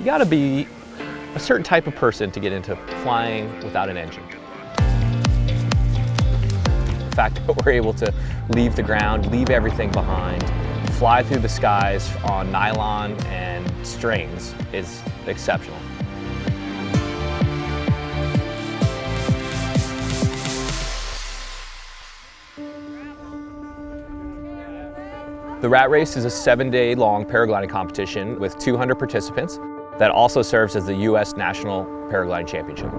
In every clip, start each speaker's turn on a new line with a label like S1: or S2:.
S1: You gotta be a certain type of person to get into flying without an engine. The fact that we're able to leave the ground, leave everything behind, fly through the skies on nylon and strings is exceptional. The Rat Race is a 7-day-long paragliding competition with 200 participants that also serves as the U.S. National Paragliding Championship.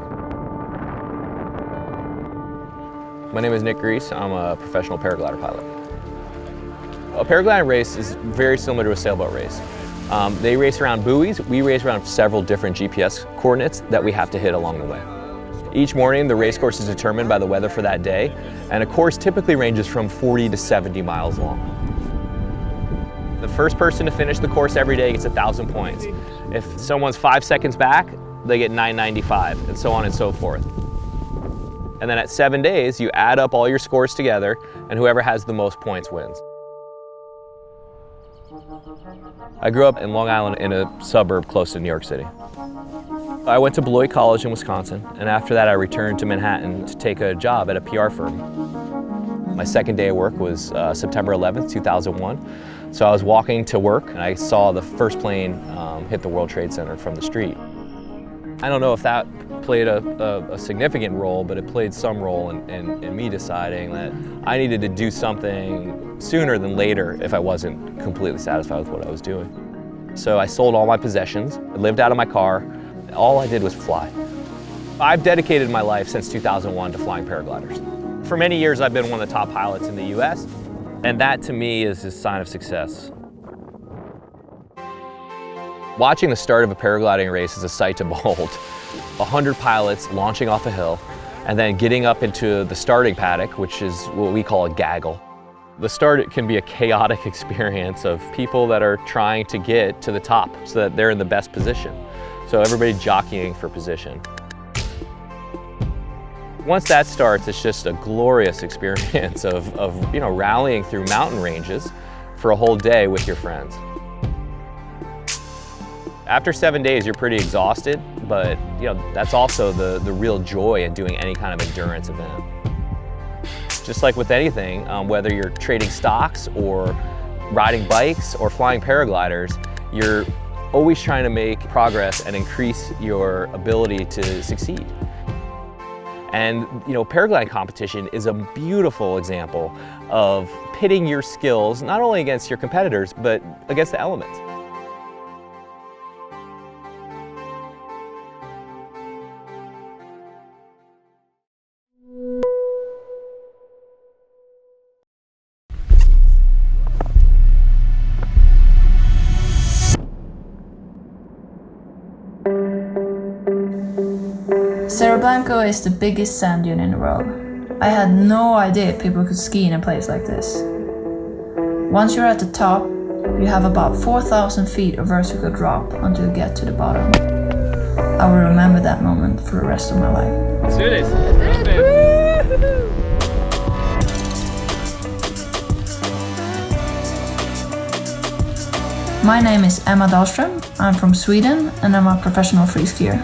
S1: My name is Nick Grease. I'm a professional paraglider pilot. A paragliding race is very similar to a sailboat race. They race around buoys. We race around several different GPS coordinates that we have to hit along the way. Each morning, the race course is determined by the weather for that day, and a course typically ranges from 40 to 70 miles long. The first person to finish the course every day gets 1,000 points. If someone's 5 seconds back, they get 995, and so on and so forth. And then at 7 days, you add up all your scores together, and whoever has the most points wins. I grew up in Long Island in a suburb close to New York City. I went to Beloit College in Wisconsin, and after that I returned to Manhattan to take a job at a PR firm. My second day of work was September 11th, 2001. So I was walking to work and I saw the first plane hit the World Trade Center from the street. I don't know if that played a significant role, but it played some role in me deciding that I needed to do something sooner than later if I wasn't completely satisfied with what I was doing. So I sold all my possessions, I lived out of my car, all I did was fly. I've dedicated my life since 2001 to flying paragliders. For many years I've been one of the top pilots in the US, and that to me is a sign of success. Watching the start of a paragliding race is a sight to behold. 100 pilots launching off a hill and then getting up into the starting paddock, which is what we call a gaggle. The start can be a chaotic experience of people that are trying to get to the top so that they're in the best position. So everybody jockeying for position. Once that starts, it's just a glorious experience of rallying through mountain ranges for a whole day with your friends. After 7 days, you're pretty exhausted, but that's also the real joy in doing any kind of endurance event. Just like with anything, whether you're trading stocks or riding bikes or flying paragliders, you're always trying to make progress and increase your ability to succeed. And paragliding competition is a beautiful example of pitting your skills not only against your competitors, but against the elements.
S2: Cerro Blanco is the biggest sand dune in the world. I had no idea people could ski in a place like this. Once you're at the top, you have about 4,000 feet of vertical drop until you get to the bottom. I will remember that moment for the rest of my life.
S1: Let's do this.
S2: My name is Emma Dahlström. I'm from Sweden and I'm a professional free skier.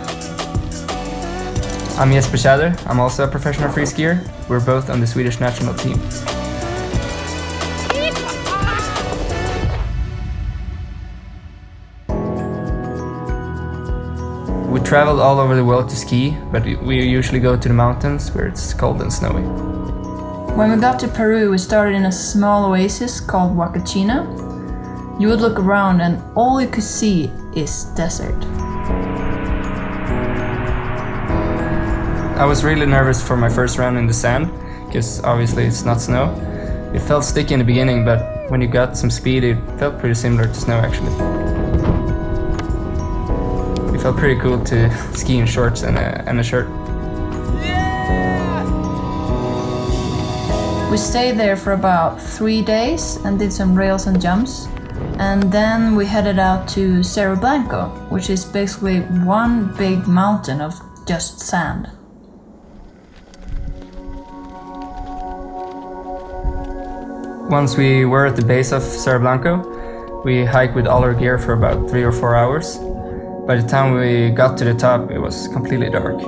S3: I'm Jesper Tjäder. I'm also a professional free skier. We're both on the Swedish national team. We traveled all over the world to ski, but we usually go to the mountains where it's cold and snowy.
S2: When we got to Peru, we started in a small oasis called Huacachina. You would look around and all you could see is desert.
S3: I was really nervous for my first run in the sand, because obviously it's not snow. It felt sticky in the beginning, but when you got some speed, it felt pretty similar to snow actually. It felt pretty cool to ski in shorts and a shirt.
S1: Yeah!
S2: We stayed there for about 3 days and did some rails and jumps. And then we headed out to Cerro Blanco, which is basically one big mountain of just sand.
S3: Once we were at the base of Cerro Blanco, we hiked with all our gear for about 3 or 4 hours. By the time we got to the top, it was completely dark.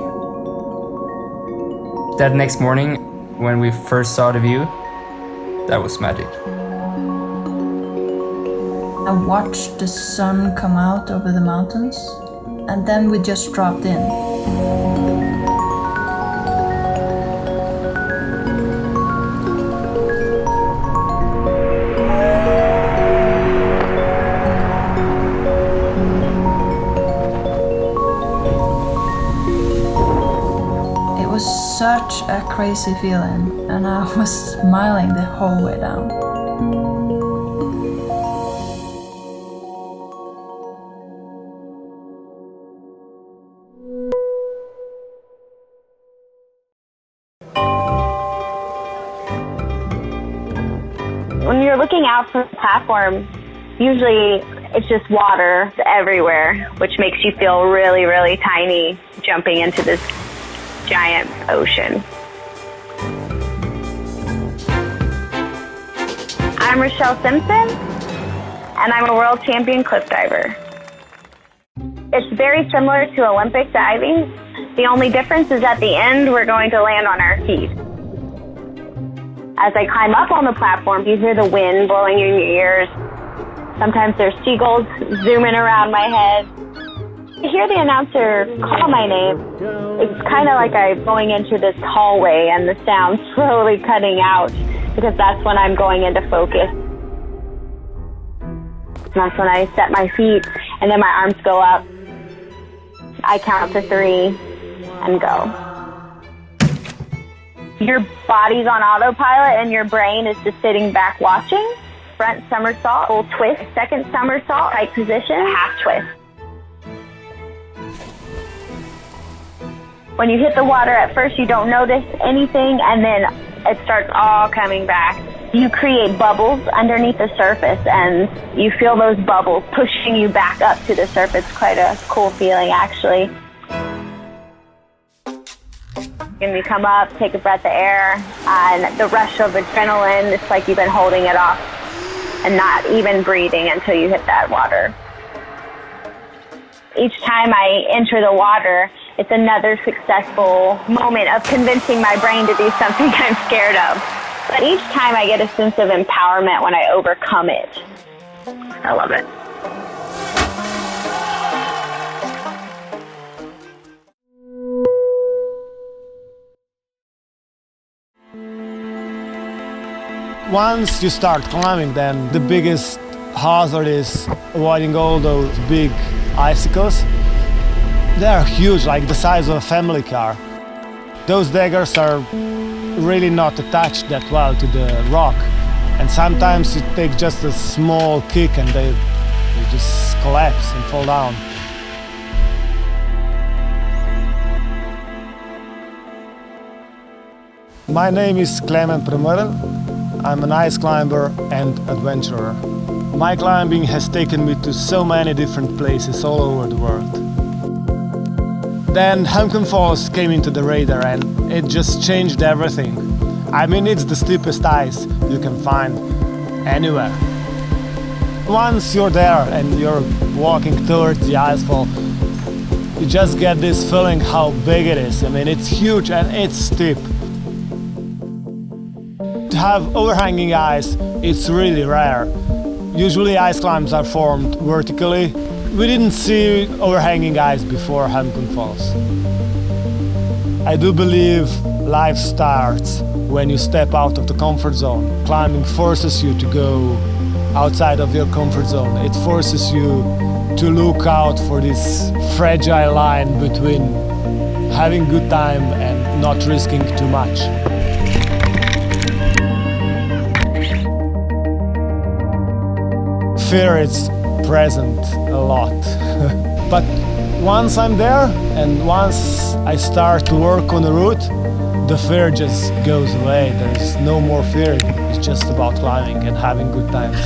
S3: That next morning, when we first saw the view, that was magic.
S2: I watched the sun come out over the mountains, and then we just dropped in. It was such a crazy feeling, and I was smiling the whole way down.
S4: When you're looking out from the platform, usually it's just water everywhere, which makes you feel really, really tiny jumping into this giant ocean. I'm Rochelle Simpson, and I'm a world champion cliff diver. It's very similar to Olympic diving. The only difference is at the end, we're going to land on our feet. As I climb up on the platform, you hear the wind blowing in your ears. Sometimes there's seagulls zooming around my head. I hear the announcer call my name. It's kind of like I'm going into this hallway and the sound slowly cutting out because that's when I'm going into focus. And that's when I set my feet and then my arms go up. I count to 3 and go. Your body's on autopilot and your brain is just sitting back watching. Front somersault, full twist, second somersault, tight position, half twist. When you hit the water at first, you don't notice anything, and then it starts all coming back. You create bubbles underneath the surface, and you feel those bubbles pushing you back up to the surface. Quite a cool feeling, actually. And you come up, take a breath of air, and the rush of adrenaline, it's like you've been holding it off and not even breathing until you hit that water. Each time I enter the water, it's another successful moment of convincing my brain to do something I'm scared of. But each time I get a sense of empowerment when I overcome it. I love it.
S5: Once you start climbing, then the biggest hazard is avoiding all those big icicles. They are huge, like the size of a family car. Those daggers are really not attached that well to the rock, and sometimes you take just a small kick and they just collapse and fall down. My name is Clement Premeren. I'm an ice climber and adventurer. My climbing has taken me to so many different places all over the world. Then Hampton Falls came into the radar and it just changed everything. I mean, it's the steepest ice you can find anywhere. Once you're there and you're walking towards the icefall, you just get this feeling how big it is. I mean, it's huge and it's steep. To have overhanging ice, it's really rare. Usually ice climbs are formed vertically. We didn't see overhanging ice before Hampton Falls. I do believe life starts when you step out of the comfort zone. Climbing forces you to go outside of your comfort zone. It forces you to look out for this fragile line between having good time and not risking too much. Fear is present a lot. But once I'm there and once I start to work on the route, the fear just goes away. There's no more fear. It's just about climbing and having good times.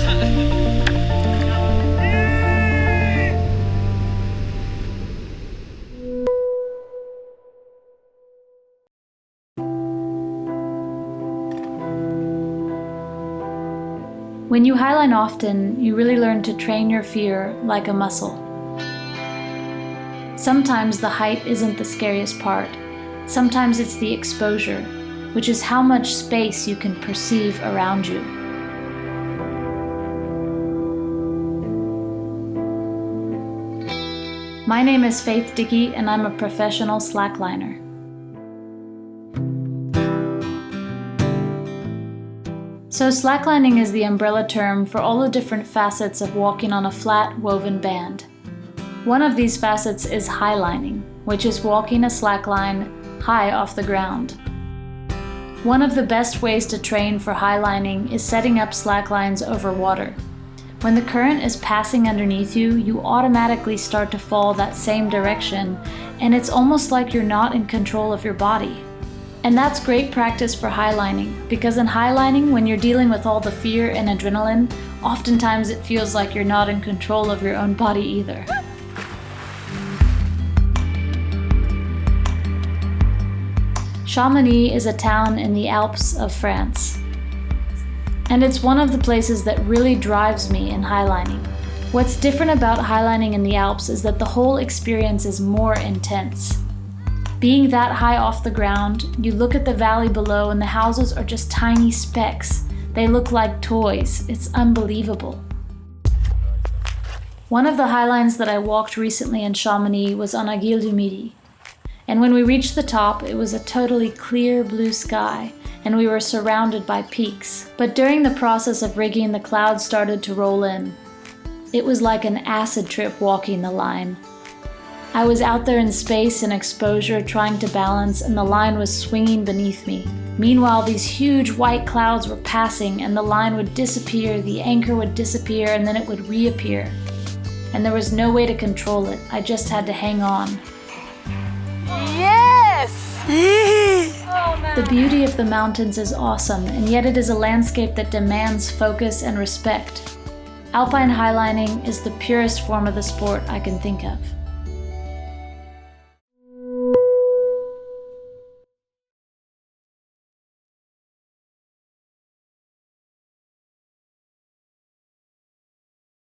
S6: When you highline often, you really learn to train your fear like a muscle. Sometimes the height isn't the scariest part. Sometimes it's the exposure, which is how much space you can perceive around you. My name is Faith Dickey, and I'm a professional slackliner. So slacklining is the umbrella term for all the different facets of walking on a flat, woven band. One of these facets is highlining, which is walking a slackline high off the ground. One of the best ways to train for highlining is setting up slacklines over water. When the current is passing underneath you, you automatically start to fall that same direction, and it's almost like you're not in control of your body. And that's great practice for highlining, because in highlining, when you're dealing with all the fear and adrenaline, oftentimes it feels like you're not in control of your own body either. Chamonix is a town in the Alps of France. And it's one of the places that really drives me in highlining. What's different about highlining in the Alps is that the whole experience is more intense. Being that high off the ground, you look at the valley below and the houses are just tiny specks. They look like toys. It's unbelievable. One of the highlines that I walked recently in Chamonix was on Aiguille du Midi. And when we reached the top, it was a totally clear blue sky, and we were surrounded by peaks. But during the process of rigging, the clouds started to roll in. It was like an acid trip walking the line. I was out there in space and exposure trying to balance, and the line was swinging beneath me. Meanwhile, these huge white clouds were passing, and the line would disappear, the anchor would disappear, and then it would reappear. And there was no way to control it. I just had to hang on.
S7: Yes!
S6: The beauty of the mountains is awesome, and yet it is a landscape that demands focus and respect. Alpine highlining is the purest form of the sport I can think of.